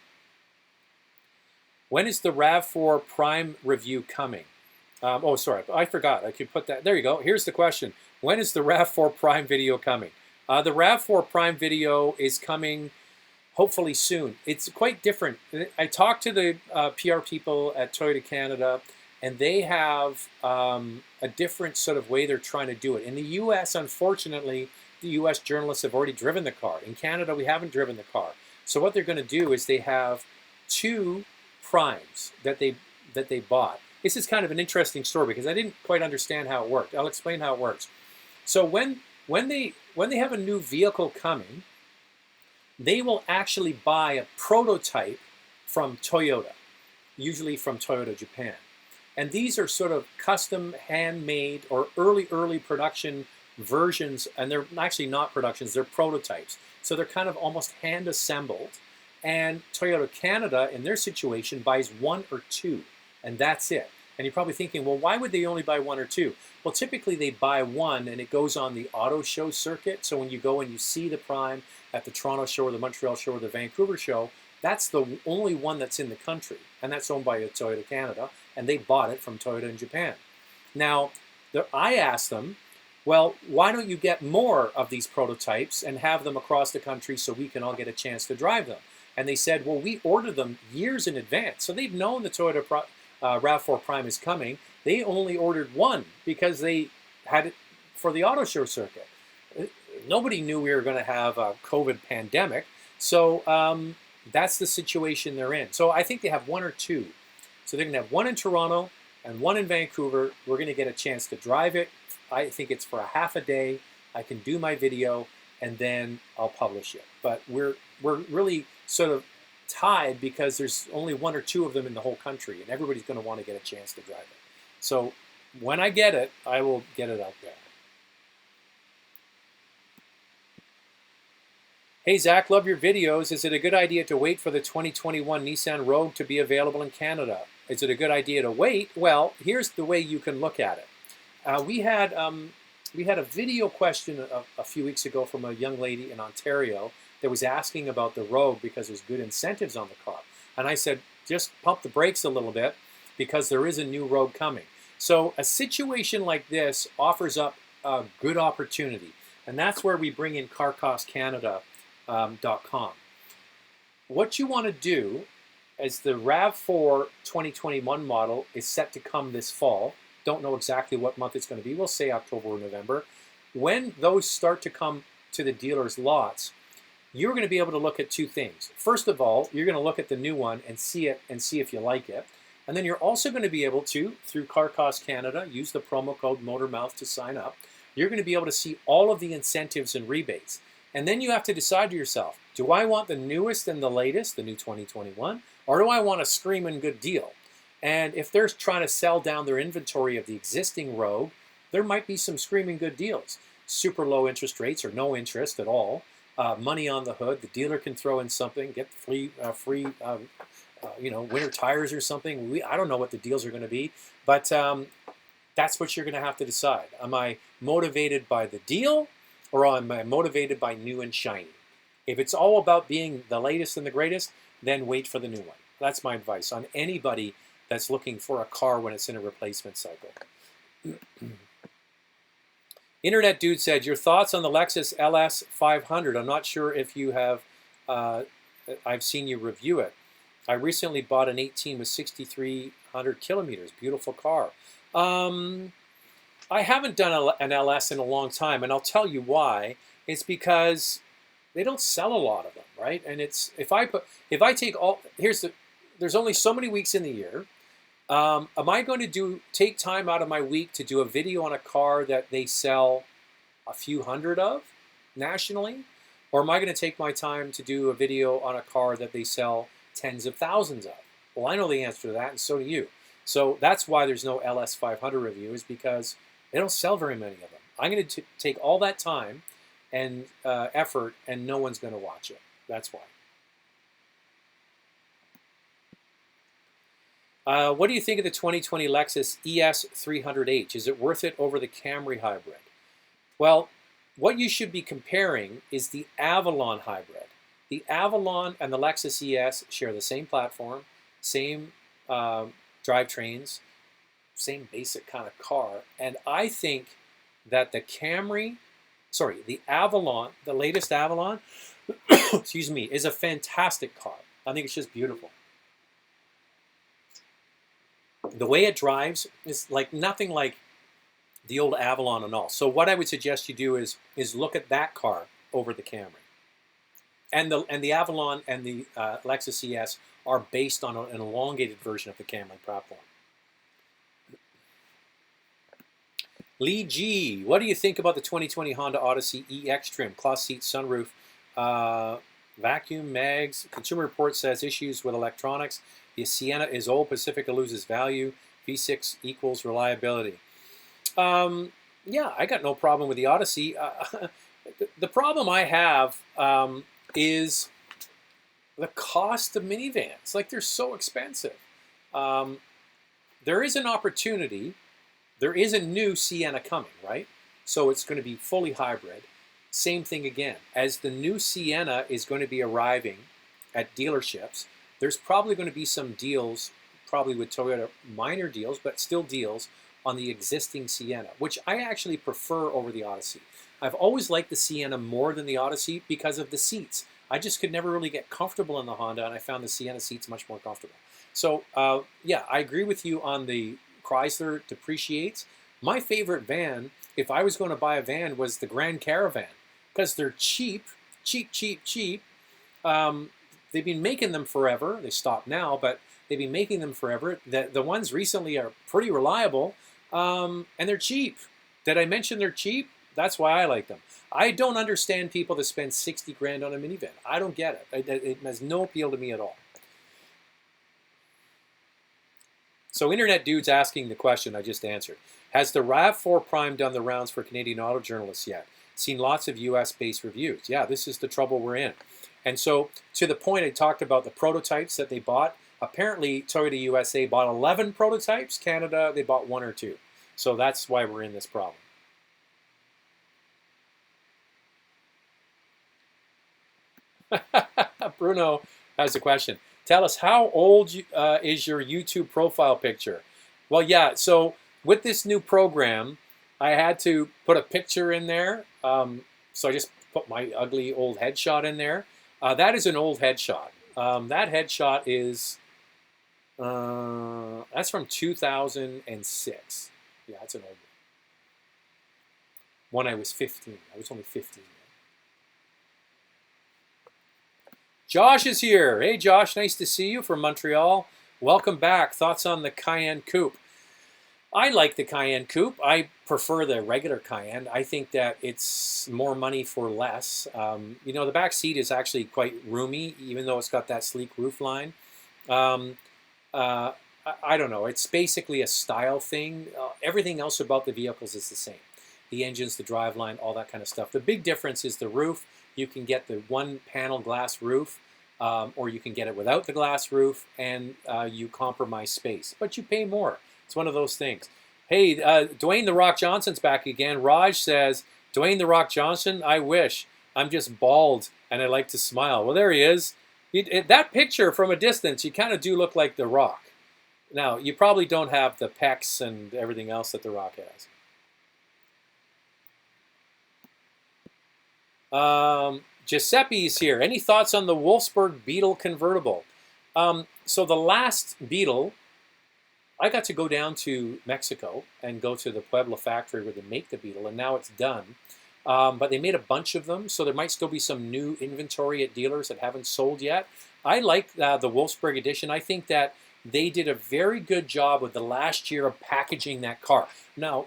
When is the RAV4 Prime review coming? Oh, sorry, I forgot. I could put that. There you go. Here's the question. When is the RAV4 Prime video coming? The RAV4 Prime video is coming hopefully soon. It's quite different. I talked to the PR people at Toyota Canada, and they have a different sort of way they're trying to do it. In the US, unfortunately, the US journalists have already driven the car. In Canada, we haven't driven the car. So what they're going to do is they have 2 primes that they bought. This is kind of an interesting story because I didn't quite understand how it worked. I'll explain how it works. So when they have a new vehicle coming, they will actually buy a prototype from Toyota, usually from Toyota Japan. And these are sort of custom, handmade, or early production versions, and they're actually not productions, they're prototypes. So they're kind of almost hand assembled. And Toyota Canada, in their situation, buys 1 or 2, and that's it. And you're probably thinking, well, why would they only buy 1 or 2? Well, typically they buy 1 and it goes on the auto show circuit. So when you go and you see the Prime at the Toronto show or the Montreal show or the Vancouver show, that's the only one that's in the country. And that's owned by Toyota Canada. And they bought it from Toyota in Japan. Now, I asked them, well, why don't you get more of these prototypes and have them across the country so we can all get a chance to drive them? And they said, well, we ordered them years in advance. So they've known the Toyota RAV4 Prime is coming. They only ordered 1 because they had it for the auto show circuit. Nobody knew we were going to have a COVID pandemic. So that's the situation they're in. So I think they have 1 or 2. So they're going to have 1 in Toronto and 1 in Vancouver. We're going to get a chance to drive it. I think it's for a half a day. I can do my video and then I'll publish it. But we're really sort of tied because there's only 1 or 2 of them in the whole country, and everybody's going to want to get a chance to drive it. So when I get it, I will get it out there. Hey Zach, love your videos. Is it a good idea to wait for the 2021 Nissan Rogue to be available in Canada? Is it a good idea to wait? Well, here's the way you can look at it. We had a video question a few weeks ago from a young lady in Ontario that was asking about the Rogue because there's good incentives on the car. And I said, just pump the brakes a little bit because there is a new Rogue coming. So a situation like this offers up a good opportunity. And that's where we bring in CarCostCanada.com. What you want to do is the RAV4 2021 model is set to come this fall. Don't know exactly what month it's going to be. We'll say October or November. When those start to come to the dealer's lots, you're going to be able to look at 2 things. First of all, you're going to look at the new one and see it and see if you like it. And then you're also going to be able to, through Car Cost Canada, use the promo code MotorMouth to sign up. You're going to be able to see all of the incentives and rebates. And then you have to decide to yourself, do I want the newest and the latest, the new 2021, or do I want a screaming good deal? And if they're trying to sell down their inventory of the existing Rogue, there might be some screaming good deals. Super low interest rates or no interest at all. Money on the hood. The dealer can throw in something, get free winter tires or something. I don't know what the deals are going to be, but that's what you're going to have to decide. Am I motivated by the deal, or am I motivated by new and shiny? If it's all about being the latest and the greatest, then wait for the new one. That's my advice on anybody that's looking for a car when it's in a replacement cycle. Internet Dude said, your thoughts on the Lexus LS 500. I'm not sure if you have, I've seen you review it. I recently bought an 18 with 6,300 kilometers. Beautiful car. I haven't done an LS in a long time, and I'll tell you why. It's because they don't sell a lot of them, right? And it's if I take all, there's only so many weeks in the year. Am I going to take time out of my week to do a video on a car that they sell a few hundred of nationally? Or am I going to take my time to do a video on a car that they sell tens of thousands of? Well, I know the answer to that, and so do you. So that's why there's no LS 500 review, is because they don't sell very many of them. I'm going to take all that time and effort, and no one's going to watch it. That's why. What do you think of the 2020 Lexus ES 300H? Is it worth it over the Camry hybrid? Well, what you should be comparing is the Avalon hybrid. The Avalon and the Lexus ES share the same platform, same drivetrains, same basic kind of car. And I think that the Avalon, the latest Avalon, excuse me, is a fantastic car. I think it's just beautiful. The way it drives is like nothing like the old Avalon and all. So what I would suggest you do is look at that car over the Camry. And the Avalon and the Lexus ES are based on an elongated version of the Camry platform. Lee G, what do you think about the 2020 Honda Odyssey EX trim, cloth seat, sunroof, vacuum, mags? Consumer Report says issues with electronics. The Sienna is old, Pacifica loses value. V6 equals reliability. Yeah, I got no problem with the Odyssey. The problem I have is the cost of minivans. Like, they're so expensive. There is an opportunity. There is a new Sienna coming, right? So it's going to be fully hybrid. Same thing again. As the new Sienna is going to be arriving at dealerships, there's probably going to be some deals, probably with Toyota, minor deals, but still deals on the existing Sienna, which I actually prefer over the Odyssey. I've always liked the Sienna more than the Odyssey because of the seats. I just could never really get comfortable in the Honda, and I found the Sienna seats much more comfortable. So, yeah, I agree with you on the Chrysler depreciates. My favorite van, if I was going to buy a van, was the Grand Caravan, because they're cheap, cheap, cheap, cheap. They've been making them forever. They stopped now, but they've been making them forever. The ones recently are pretty reliable, and they're cheap. Did I mention they're cheap? That's why I like them. I don't understand people that spend 60 grand on a minivan. I don't get it. It has no appeal to me at all. So Internet Dude's asking the question I just answered. Has the RAV4 Prime done the rounds for Canadian auto journalists yet? Seen lots of US-based reviews. Yeah, this is the trouble we're in. And so, to the point I talked about the prototypes that they bought, apparently Toyota USA bought 11 prototypes. Canada, they bought 1 or 2. So that's why we're in this problem. Bruno has a question. Tell us, how old is your YouTube profile picture? Well, yeah, so with this new program, I had to put a picture in there. So I just put my ugly old headshot in there. That is an old headshot. That headshot is, that's from 2006. Yeah, that's an old one. When I was 15. I was only 15. Josh is here. Hey, Josh, nice to see you from Montreal. Welcome back. Thoughts on the Cayenne Coupe? I like the Cayenne Coupe. I prefer the regular Cayenne. I think that it's more money for less. You know, the back seat is actually quite roomy, even though it's got that sleek roof line. I don't know. It's basically a style thing. Everything else about the vehicles is the same. The engines, the driveline, all that kind of stuff. The big difference is the roof. You can get the one panel glass roof, or you can get it without the glass roof, and you compromise space. But you pay more. It's one of those things. Hey, Dwayne The Rock Johnson's back again. Raj says, Dwayne The Rock Johnson, I wish. I'm just bald, and I like to smile. Well, there he is. That picture from a distance, you kind of do look like The Rock. Now, you probably don't have the pecs and everything else that The Rock has. Giuseppe's here. Any thoughts on the Wolfsburg Beetle convertible? So the last Beetle, I got to go down to Mexico and go to the Puebla factory where they make the Beetle, and now it's done. But they made a bunch of them, so there might still be some new inventory at dealers that haven't sold yet. I like the Wolfsburg edition. I think that they did a very good job with the last year of packaging that car. Now,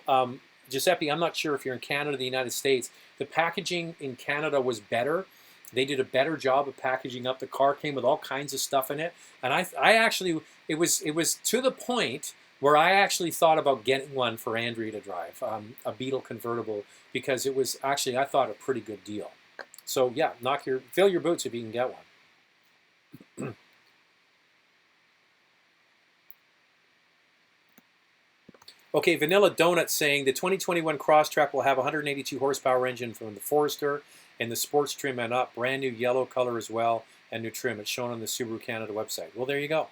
Giuseppe, I'm not sure if you're in Canada or the United States. The packaging in Canada was better. They did a better job of packaging up. The car came with all kinds of stuff in it. And I actually, it was to the point where I actually thought about getting one for Andrea to drive, a Beetle convertible, because it was actually, I thought, a pretty good deal. So yeah, fill your boots if you can get one. Okay, Vanilla Donut saying the 2021 Crosstrek will have 182 horsepower engine from the Forester and the sports trim and up, brand new yellow color as well, and new trim. It's shown on the Subaru Canada website. Well, there you go.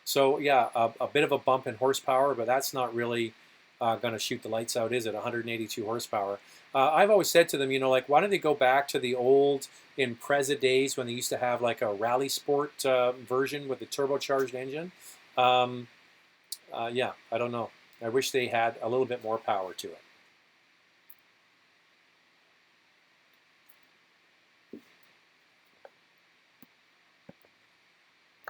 So yeah, a bit of a bump in horsepower, but that's not really going to shoot the lights out, is it? 182 horsepower. I've always said to them, you know, like, why don't they go back to the old Impreza days when they used to have like a rally sport version with the turbocharged engine? Yeah, I don't know. I wish they had a little bit more power to it.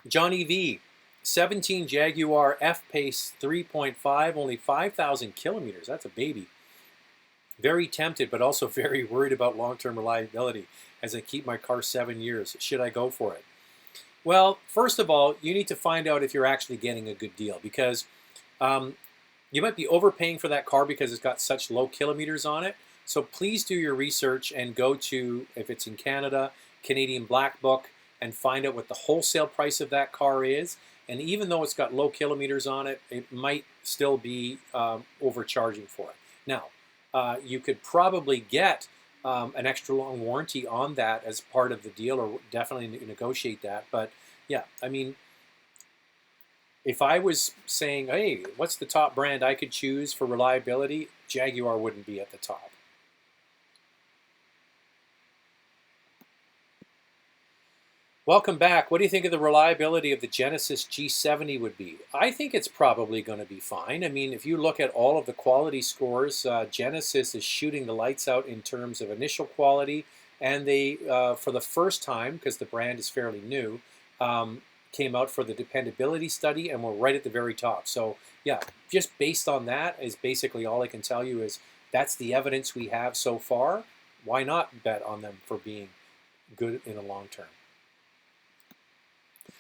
Johnny V, 17 Jaguar F-Pace 3.5, only 5,000 kilometers. That's a baby. Very tempted, but also very worried about long-term reliability as I keep my car 7 years. Should I go for it? Well, first of all, you need to find out if you're actually getting a good deal, because um, you might be overpaying for that car because it's got such low kilometers on it. So please do your research and go to, if it's in Canada, Canadian Black Book, and find out what the wholesale price of that car is. And even though it's got low kilometers on it, it might still be overcharging for it. Now, you could probably get an extra long warranty on that as part of the deal, or definitely negotiate that. But yeah, I mean, if I was saying, hey, what's the top brand I could choose for reliability, Jaguar wouldn't be at the top. Welcome back. What do you think of the reliability of the Genesis G70 would be? I think it's probably going to be fine. I mean, if you look at all of the quality scores, Genesis is shooting the lights out in terms of initial quality, and they, for the first time, because the brand is fairly new, came out for the dependability study, and we're right at the very top. So yeah, just based on that is basically all I can tell you is that's the evidence we have so far. Why not bet on them for being good in the long term?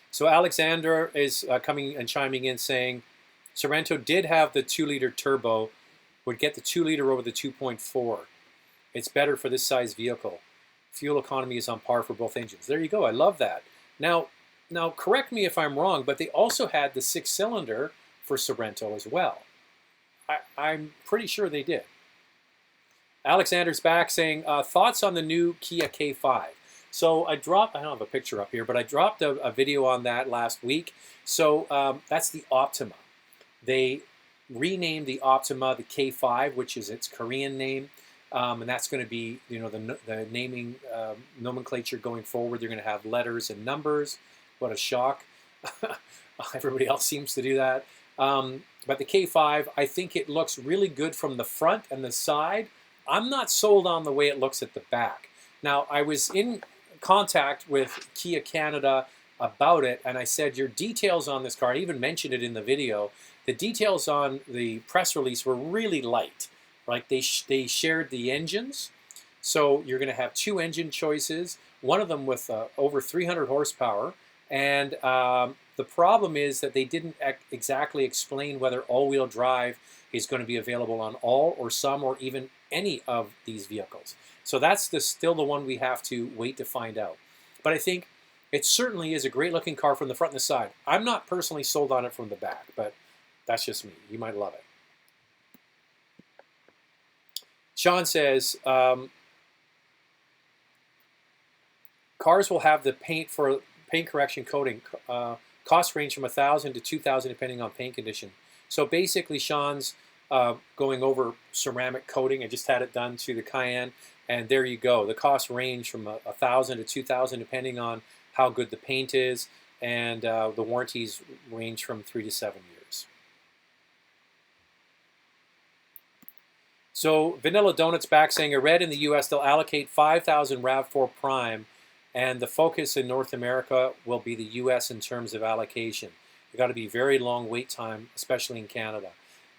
So Alexander is coming and chiming in saying, Sorento did have the 2-liter turbo, would get the 2-liter over the 2.4. It's better for this size vehicle. Fuel economy is on par for both engines. There you go. I love that. Now correct me if I'm wrong, but they also had the 6-cylinder for Sorento as well. I'm pretty sure they did. Alexander's back saying, thoughts on the new Kia K5. So I don't have a picture up here, but I dropped a video on that last week. So that's the Optima. They renamed the Optima the K5, which is its Korean name. And that's going to be, the naming nomenclature going forward. They're going to have letters and numbers. What a shock. Everybody else seems to do that. But the K5, I think it looks really good from the front and the side. I'm not sold on the way it looks at the back. Now, I was in contact with Kia Canada about it, and I said, your details on this car, I even mentioned it in the video, the details on the press release were really light. Like they shared the engines. So you're going to have 2 engine choices, one of them with over 300 horsepower. And the problem is that they didn't exactly explain whether all-wheel drive is going to be available on all or some or even any of these vehicles. So that's still the one we have to wait to find out. But I think it certainly is a great-looking car from the front and the side. I'm not personally sold on it from the back, but that's just me. You might love it. Sean says, cars will have the paint correction coating. Cost range from $1,000 to $2,000 depending on paint condition. So basically, Sean's going over ceramic coating. I just had it done to the Cayenne, and there you go. The cost range from $1,000 to $2,000 depending on how good the paint is, and the warranties range from 3 to 7 years. So Vanilla Donut's back saying, I read in the U.S. they'll allocate 5,000 RAV4 Prime, and the focus in North America will be the U.S. in terms of allocation. You've got to be very long wait time, especially in Canada.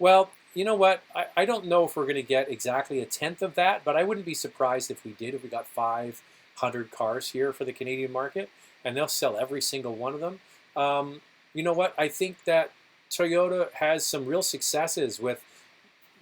Well, you know what? I don't know if we're going to get exactly 1/10 of that, but I wouldn't be surprised if we did, if we got 500 cars here for the Canadian market, and they'll sell every single one of them. You know what? I think that Toyota has some real successes with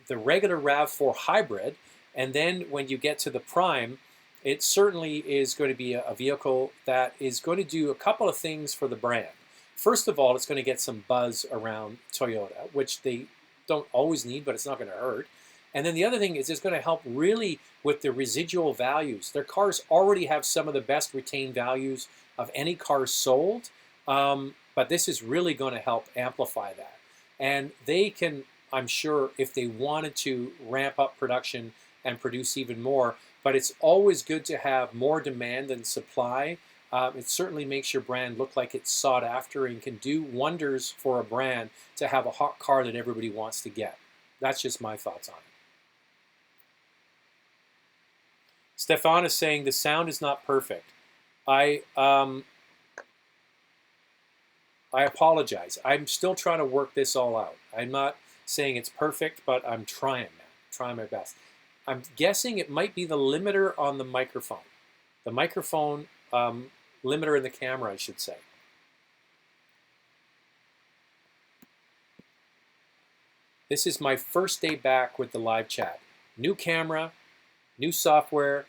the regular RAV4 hybrid, and then when you get to the Prime, it certainly is going to be a vehicle that is going to do a couple of things for the brand. First of all, it's going to get some buzz around Toyota, which they don't always need, but it's not going to hurt. And then the other thing is it's going to help really with the residual values. Their cars already have some of the best retained values of any car sold, but this is really going to help amplify that. And they can, I'm sure, if they wanted to, ramp up production and produce even more, but it's always good to have more demand than supply. It certainly makes your brand look like it's sought after and can do wonders for a brand to have a hot car that everybody wants to get. That's just my thoughts on it. Stefan is saying the sound is not perfect. I apologize. I'm still trying to work this all out. I'm not saying it's perfect, but I'm trying, man. Trying my best. I'm guessing it might be the limiter on the microphone. The microphone limiter in the camera, I should say. This is my first day back with the live chat. New camera, new software,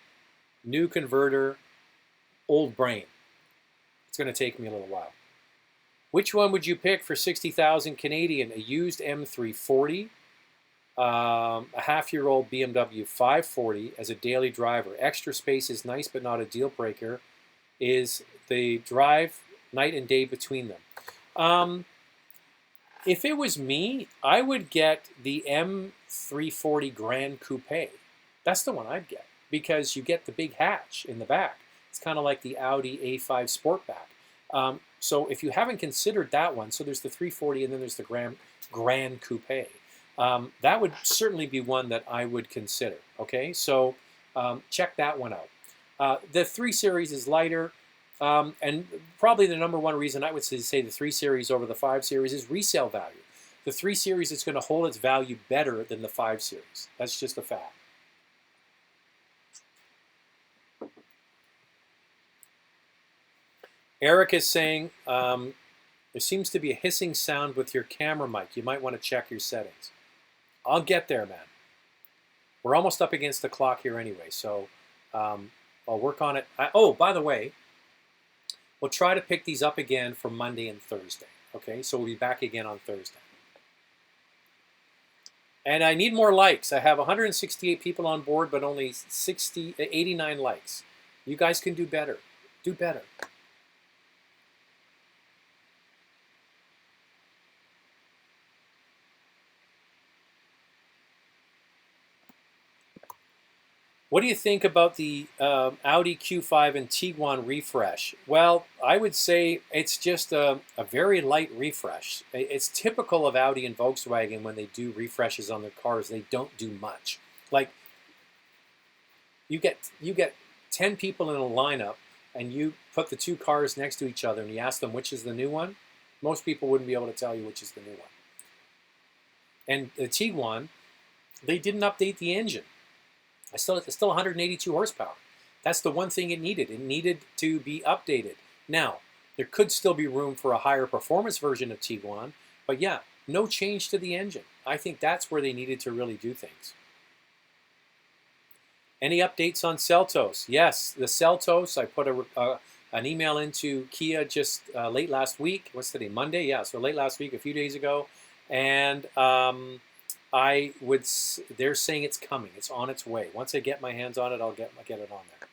new converter, old brain. It's going to take me a little while. Which one would you pick for 60,000 Canadian? A used M340, a half-year-old BMW 540 as a daily driver. Extra space is nice, but not a deal breaker. Is the drive night and day between them? If it was me, I would get the M340 Grand Coupe. That's the one I'd get because you get the big hatch in the back. It's kind of like the Audi A5 Sportback. So if you haven't considered that one, so there's the 340 and then there's the Grand Coupe. That would certainly be one that I would consider. Okay, so check that one out. The 3 Series is lighter, and probably the number one reason I would say the 3 Series over the 5 Series is resale value. The 3 Series is going to hold its value better than the 5 Series. That's just a fact. Eric is saying, there seems to be a hissing sound with your camera mic. You might want to check your settings. I'll get there, man. We're almost up against the clock here anyway, so I'll work on it. Oh, by the way, we'll try to pick these up again for Monday and Thursday. Okay, so we'll be back again on Thursday. And I need more likes. I have 168 people on board, but only 89 likes. You guys can do better. Do better. What do you think about the Audi Q5 and Tiguan refresh? Well, I would say it's just a very light refresh. It's typical of Audi and Volkswagen when they do refreshes on their cars. They don't do much. Like, you get 10 people in a lineup and you put the 2 cars next to each other and you ask them which is the new one. Most people wouldn't be able to tell you which is the new one. And the Tiguan, they didn't update the engine. It's still 182 horsepower. That's the one thing it needed. It needed to be updated. Now, there could still be room for a higher performance version of Tiguan, but yeah, no change to the engine. I think that's where they needed to really do things. Any updates on Seltos? Yes, the Seltos, I put an email into Kia just late last week. What's today? Monday? Yeah, so late last week, a few days ago. And they're saying it's coming. It's on its way. Once I get my hands on it, I'll get it on there.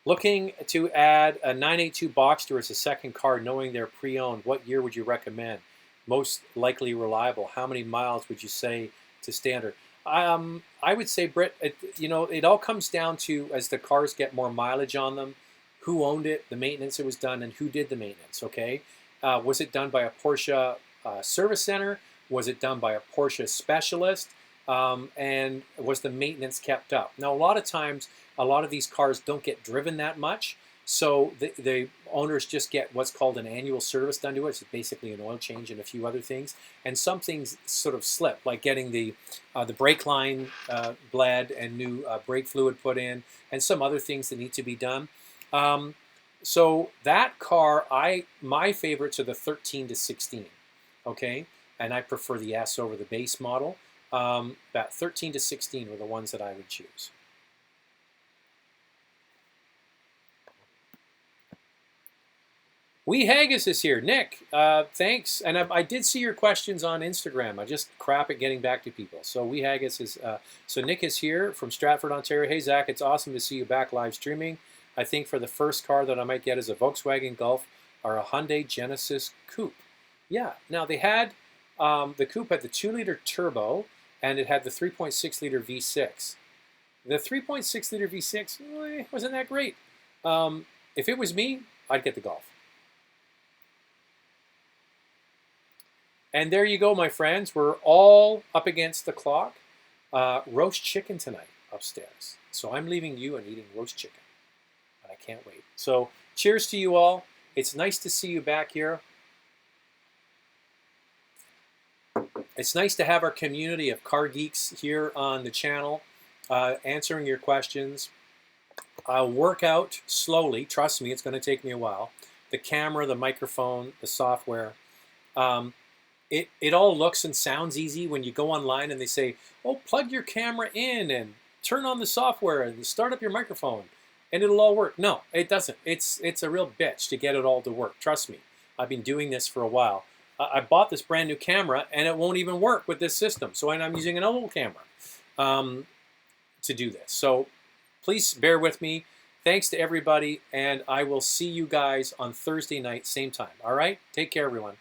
Looking to add a 982 Boxster as a second car, knowing they're pre-owned. What year would you recommend? Most likely reliable. How many miles would you say to standard? I would say, Britt, it all comes down to, as the cars get more mileage on them, who owned it, the maintenance it was done, and who did the maintenance, okay? Was it done by a Porsche service center? Was it done by a Porsche specialist? And was the maintenance kept up? Now, a lot of times, a lot of these cars don't get driven that much, so the owners just get what's called an annual service done to it. It's basically an oil change and a few other things. And some things sort of slip, like getting the brake line bled and new brake fluid put in, and some other things that need to be done. So that car, my favorites are the 13 to 16, okay? And I prefer the S over the base model. That 13 to 16 were the ones that I would choose. Wee Haggis is here. Nick, thanks. And I did see your questions on Instagram. I just crap at getting back to people. So Wee Haggis is, so Nick is here from Stratford, Ontario. Hey, Zach, it's awesome to see you back live streaming. I think for the first car that I might get is a Volkswagen Golf or a Hyundai Genesis Coupe. Yeah, now they had, the Coupe had the 2-liter turbo and it had the 3.6-liter V6. The 3.6-liter V6 wasn't that great. If it was me, I'd get the Golf. And there you go, my friends. We're all up against the clock. Roast chicken tonight. upstairs. So I'm leaving you and eating roast chicken. And I can't wait. So cheers to you all. It's nice to see you back here. It's nice to have our community of car geeks here on the channel, answering your questions. I'll work out slowly. Trust me, it's going to take me a while. The camera, the microphone, the software. It all looks and sounds easy when you go online and they say, oh, plug your camera in and turn on the software and start up your microphone and it'll all work. No, it doesn't. It's a real bitch to get it all to work. Trust me. I've been doing this for a while. I bought this brand new camera and it won't even work with this system. So I'm using an old camera to do this. So please bear with me. Thanks to everybody, and I will see you guys on Thursday night, same time. All right? Take care, everyone.